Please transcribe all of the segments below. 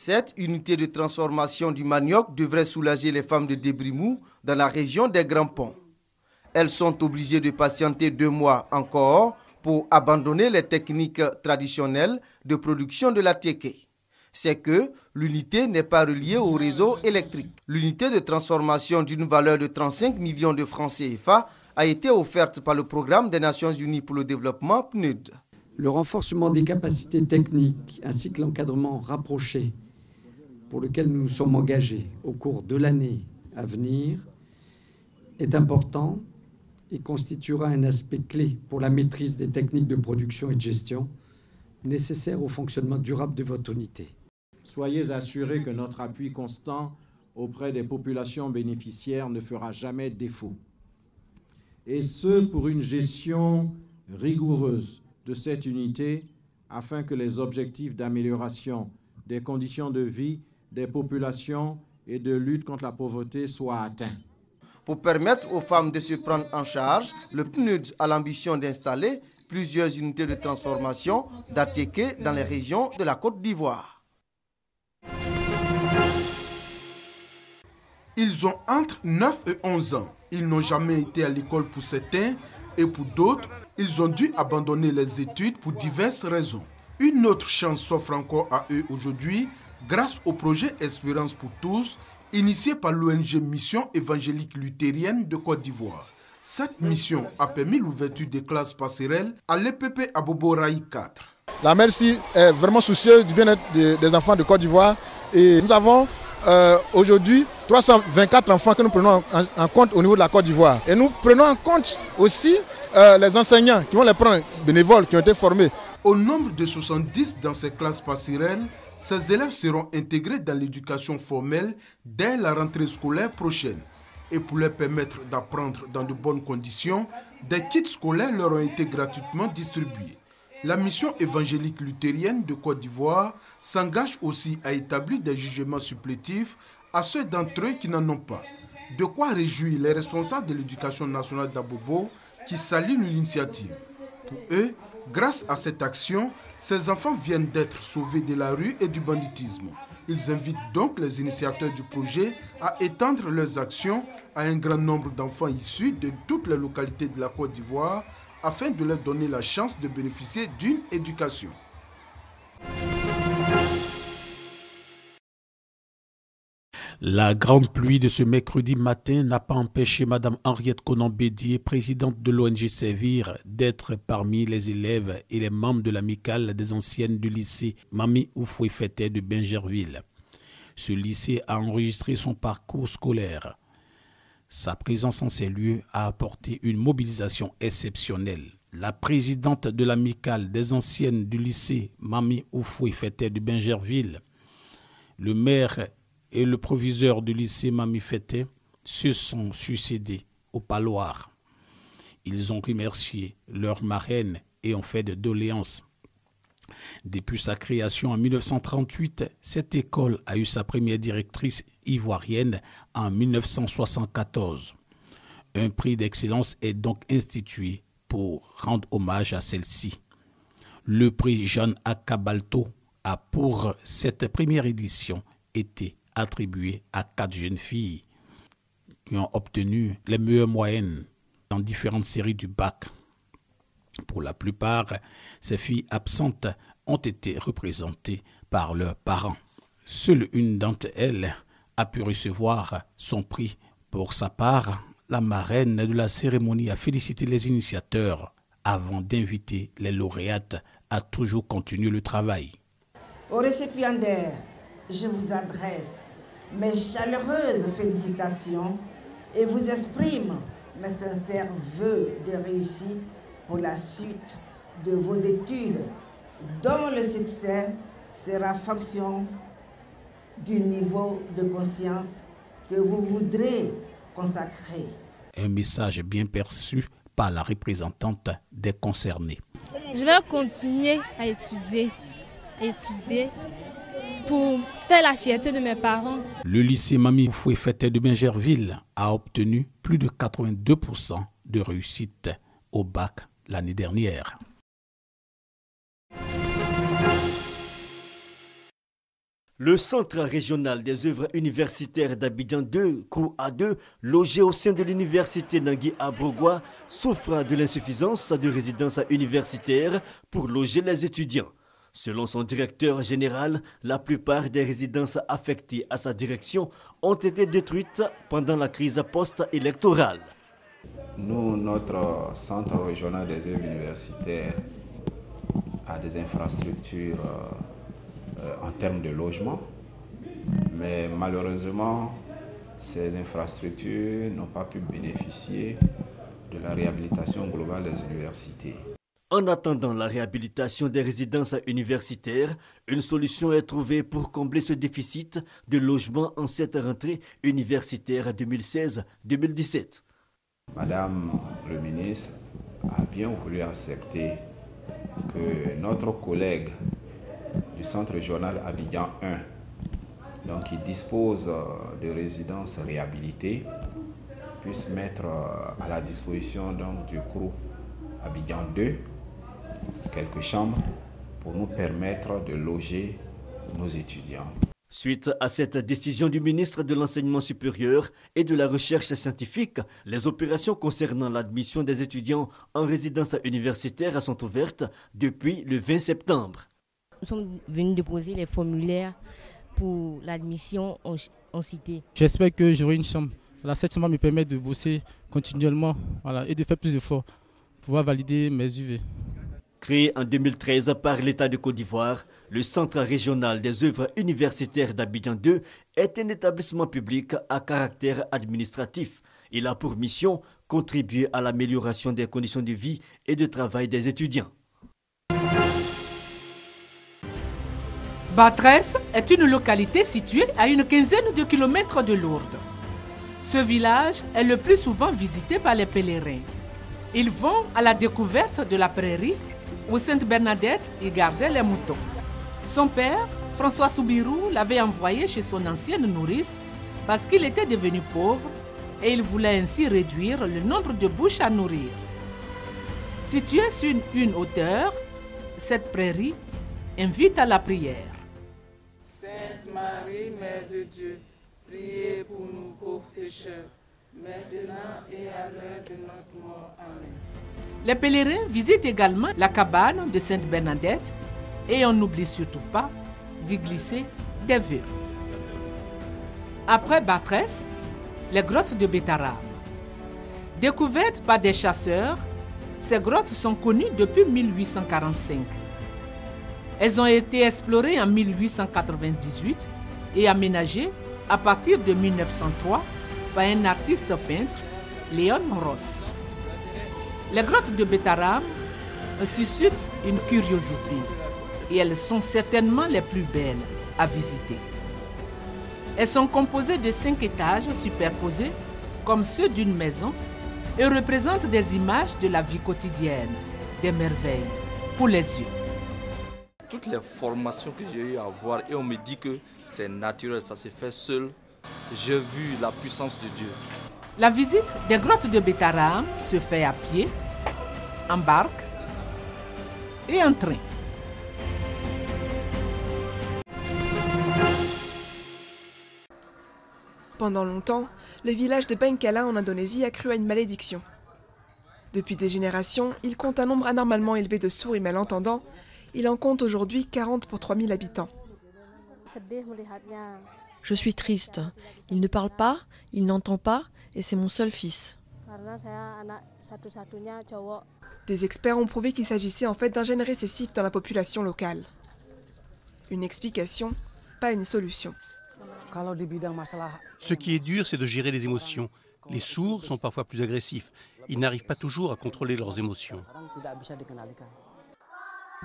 Cette unité de transformation du manioc devrait soulager les femmes de Débrimou dans la région des Grands Ponts. Elles sont obligées de patienter 2 mois encore pour abandonner les techniques traditionnelles de production de la téké. C'est que l'unité n'est pas reliée au réseau électrique. L'unité de transformation d'une valeur de 35 millions de francs CFA a été offerte par le Programme des Nations Unies pour le développement PNUD. Le renforcement des capacités techniques ainsi que l'encadrement rapproché pour lequel nous nous sommes engagés au cours de l'année à venir est important et constituera un aspect clé pour la maîtrise des techniques de production et de gestion nécessaires au fonctionnement durable de votre unité. Soyez assurés que notre appui constant auprès des populations bénéficiaires ne fera jamais défaut. Et ce, pour une gestion rigoureuse de cette unité, afin que les objectifs d'amélioration des conditions de vie des populations et de lutte contre la pauvreté soient atteints. Pour permettre aux femmes de se prendre en charge, le PNUD a l'ambition d'installer plusieurs unités de transformation d'ATK dans les régions de la Côte d'Ivoire. Ils ont entre 9 et 11 ans. Ils n'ont jamais été à l'école pour certains et pour d'autres, ils ont dû abandonner les études pour diverses raisons. Une autre chance s'offre encore à eux aujourd'hui grâce au projet Espérance pour tous, initié par l'ONG Mission évangélique luthérienne de Côte d'Ivoire. Cette mission a permis l'ouverture des classes passerelles à l'EPP Abobo Raï 4. La Merci est vraiment soucieuse du bien-être des enfants de Côte d'Ivoire et nous avons aujourd'hui 324 enfants que nous prenons en compte au niveau de la Côte d'Ivoire. Et nous prenons en compte aussi les enseignants qui vont les prendre, bénévoles qui ont été formés. Au nombre de 70 dans ces classes passerelles, ces élèves seront intégrés dans l'éducation formelle dès la rentrée scolaire prochaine. Et pour leur permettre d'apprendre dans de bonnes conditions, des kits scolaires leur ont été gratuitement distribués. La mission évangélique luthérienne de Côte d'Ivoire s'engage aussi à établir des jugements supplétifs à ceux d'entre eux qui n'en ont pas. De quoi réjouir les responsables de l'éducation nationale d'Abobo qui saluent l'initiative. Pour eux, grâce à cette action, ces enfants viennent d'être sauvés de la rue et du banditisme. Ils invitent donc les initiateurs du projet à étendre leurs actions à un grand nombre d'enfants issus de toutes les localités de la Côte d'Ivoire afin de leur donner la chance de bénéficier d'une éducation. La grande pluie de ce mercredi matin n'a pas empêché Mme Henriette Conan-Bédier, présidente de l'ONG Servir, d'être parmi les élèves et les membres de l'amicale des anciennes du lycée Mami Oufoué-Fété de Bingerville. Ce lycée a enregistré son parcours scolaire. Sa présence en ces lieux a apporté une mobilisation exceptionnelle. La présidente de l'amicale des anciennes du lycée Mami Oufoué-Fété de Bingerville, le maire et le proviseur du lycée Mami Fété se sont succédés au parloir. Ils ont remercié leur marraine et ont fait de doléances. Depuis sa création en 1938, cette école a eu sa première directrice ivoirienne en 1974. Un prix d'excellence est donc institué pour rendre hommage à celle-ci. Le prix Jeanne Akabalto a pour cette première édition été attribué à 4 jeunes filles qui ont obtenu les meilleures moyennes dans différentes séries du bac. Pour la plupart, ces filles absentes ont été représentées par leurs parents. Seule une d'entre elles a pu recevoir son prix. Pour sa part, la marraine de la cérémonie a félicité les initiateurs avant d'inviter les lauréates à toujours continuer le travail. Aux récipiendaires, je vous adresse mes chaleureuses félicitations et vous exprime mes sincères vœux de réussite pour la suite de vos études, dont le succès sera fonction du niveau de conscience que vous voudrez consacrer. Un message bien perçu par la représentante des concernés. Je vais continuer à étudier pour faire la fierté de mes parents. Le lycée Mami Oufoué-Fété de Bingerville a obtenu plus de 82% de réussite au bac l'année dernière. Le Centre régional des œuvres universitaires d'Abidjan 2, CROU-A2, logé au sein de l'université Nangui à Brogua, souffre de l'insuffisance de résidences universitaires pour loger les étudiants. Selon son directeur général, la plupart des résidences affectées à sa direction ont été détruites pendant la crise post-électorale. Nous, notre Centre régional des œuvres universitaires a des infrastructures en termes de logement, mais malheureusement, ces infrastructures n'ont pas pu bénéficier de la réhabilitation globale des universités. En attendant la réhabilitation des résidences universitaires, une solution est trouvée pour combler ce déficit de logement en cette rentrée universitaire 2016-2017. Madame le ministre a bien voulu accepter que notre collègue du centre régional Abidjan 1, donc qui dispose de résidences réhabilitées, puisse mettre à la disposition donc, du CROU Abidjan 2 quelques chambres pour nous permettre de loger nos étudiants. Suite à cette décision du ministre de l'Enseignement supérieur et de la Recherche scientifique, les opérations concernant l'admission des étudiants en résidence universitaire sont ouvertes depuis le 20 septembre. Nous sommes venus déposer les formulaires pour l'admission en cité. J'espère que j'aurai une chambre. Cette chambre me permet de bosser continuellement et de faire plus d'efforts pour pouvoir valider mes UV. Créé en 2013 par l'État de Côte d'Ivoire, le Centre régional des œuvres universitaires d'Abidjan 2 est un établissement public à caractère administratif. Il a pour mission contribuer à l'amélioration des conditions de vie et de travail des étudiants. Batrès est une localité située à une quinzaine de kilomètres de Lourdes. Ce village est le plus souvent visité par les pèlerins. Ils vont à la découverte de la prairie où Sainte Bernadette y gardait les moutons. Son père, François Soubirou, l'avait envoyé chez son ancienne nourrice parce qu'il était devenu pauvre et il voulait ainsi réduire le nombre de bouches à nourrir. Située sur une hauteur, cette prairie invite à la prière. Sainte Marie, Mère de Dieu, priez pour nous pauvres pécheurs, maintenant et à l'heure de notre mort. Amen. Les pèlerins visitent également la cabane de Sainte Bernadette et on n'oublie surtout pas d'y glisser des vœux. Après Batrès, les grottes de Betaram. Découvertes par des chasseurs, ces grottes sont connues depuis 1845. Elles ont été explorées en 1898 et aménagées à partir de 1903 par un artiste peintre, Léon Ross. Les grottes de Betaram suscitent une curiosité et elles sont certainement les plus belles à visiter. Elles sont composées de 5 étages superposés comme ceux d'une maison et représentent des images de la vie quotidienne, des merveilles pour les yeux. Toutes les formations que j'ai eu à voir et on me dit que c'est naturel, ça se fait seul. J'ai vu la puissance de Dieu. La visite des grottes de Betaram se fait à pied, en barque et en train. Pendant longtemps, le village de Bengkala en Indonésie a cru à une malédiction. Depuis des générations, il compte un nombre anormalement élevé de sourds et malentendants. Il en compte aujourd'hui 40 pour 3000 habitants. Je suis triste. Il ne parle pas, il n'entend pas, et c'est mon seul fils. Des experts ont prouvé qu'il s'agissait en fait d'un gène récessif dans la population locale. Une explication, pas une solution. Ce qui est dur, c'est de gérer les émotions. Les sourds sont parfois plus agressifs. Ils n'arrivent pas toujours à contrôler leurs émotions.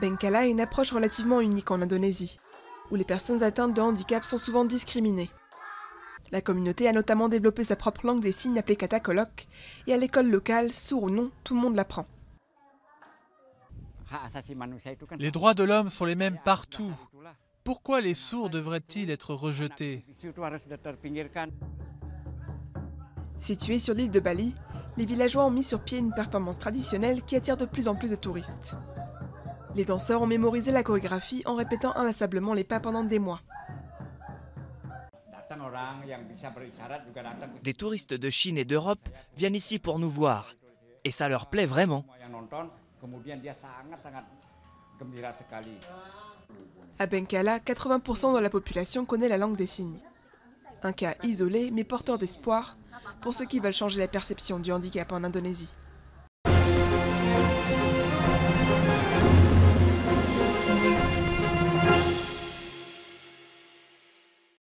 Bengkala a une approche relativement unique en Indonésie, où les personnes atteintes de handicap sont souvent discriminées. La communauté a notamment développé sa propre langue des signes appelée Katakolok, et à l'école locale, sourd ou non, tout le monde l'apprend. Les droits de l'homme sont les mêmes partout. Pourquoi les sourds devraient-ils être rejetés? Situés sur l'île de Bali, les villageois ont mis sur pied une performance traditionnelle qui attire de plus en plus de touristes. Les danseurs ont mémorisé la chorégraphie en répétant inlassablement les pas pendant des mois. Des touristes de Chine et d'Europe viennent ici pour nous voir. Et ça leur plaît vraiment. À Bengkala, 80% de la population connaît la langue des signes. Un cas isolé mais porteur d'espoir pour ceux qui veulent changer la perception du handicap en Indonésie.